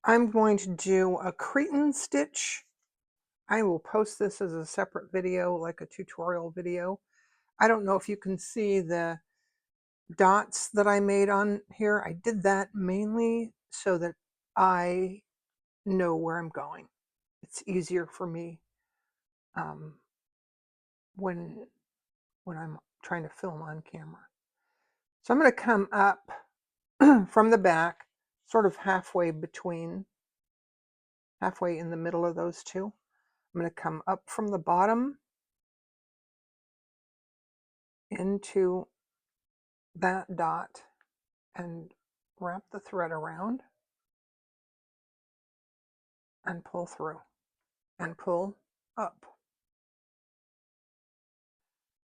I'm going to do a Cretan stitch. I will post this as a separate video, like a tutorial video. I don't know if you can see the dots that I made on here. I did that mainly so that I know where I'm going. It's easier for me um, when I'm trying to film on camera. So I'm going to come up from the back, sort of halfway in the middle of those two. I'm going to come up from the bottom into that dot and wrap the thread around and pull through and pull up.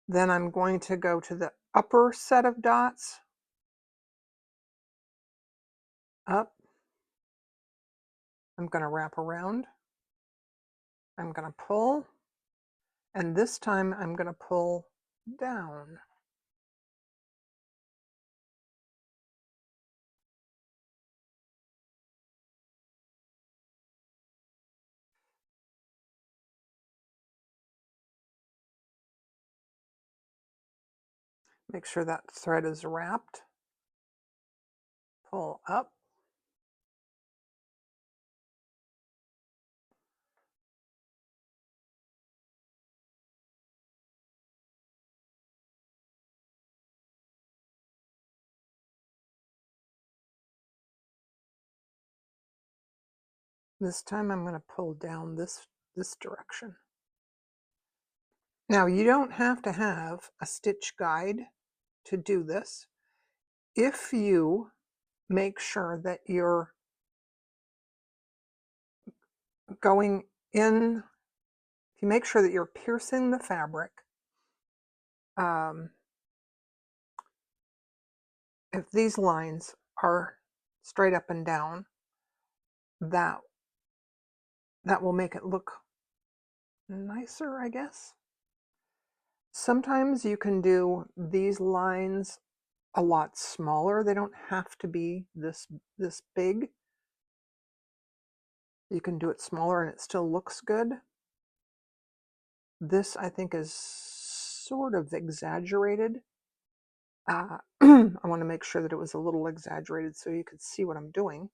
Then I'm going to go to the upper set of dots, up. I'm going to wrap around. I'm going to pull, and this time I'm going to pull down. Make sure that thread is wrapped. Pull up. This time I'm going to pull down this direction. Now you don't have to have a stitch guide to do this. If you make sure that you're going in, if you make sure that you're piercing the fabric, if these lines are straight up and down, that will make it look nicer, I guess. Sometimes you can do these lines a lot smaller. They don't have to be this big. You can do it smaller and it still looks good. This, I think, is sort of exaggerated. I want to make sure that it was a little exaggerated so you could see what I'm doing.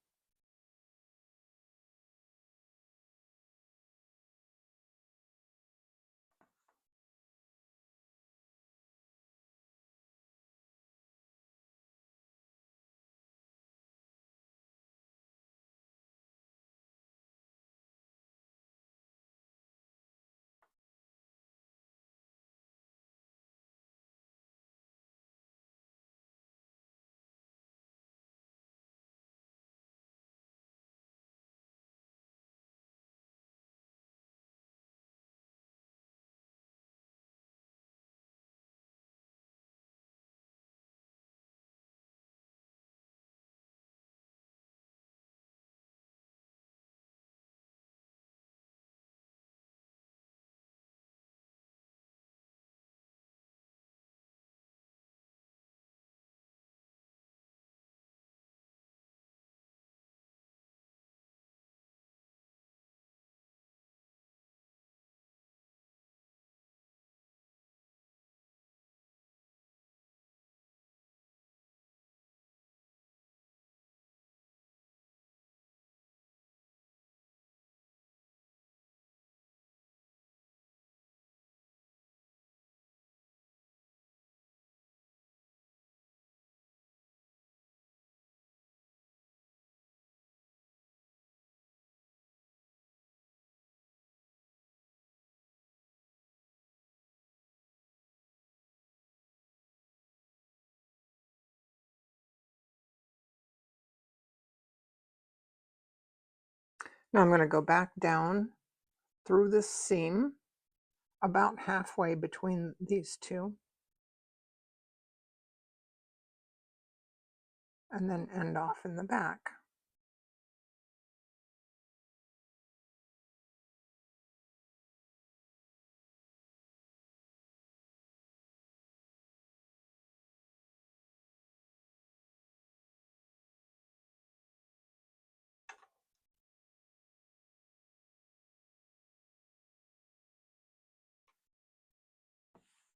Now I'm going to go back down through this seam about halfway between these two and then end off in the back.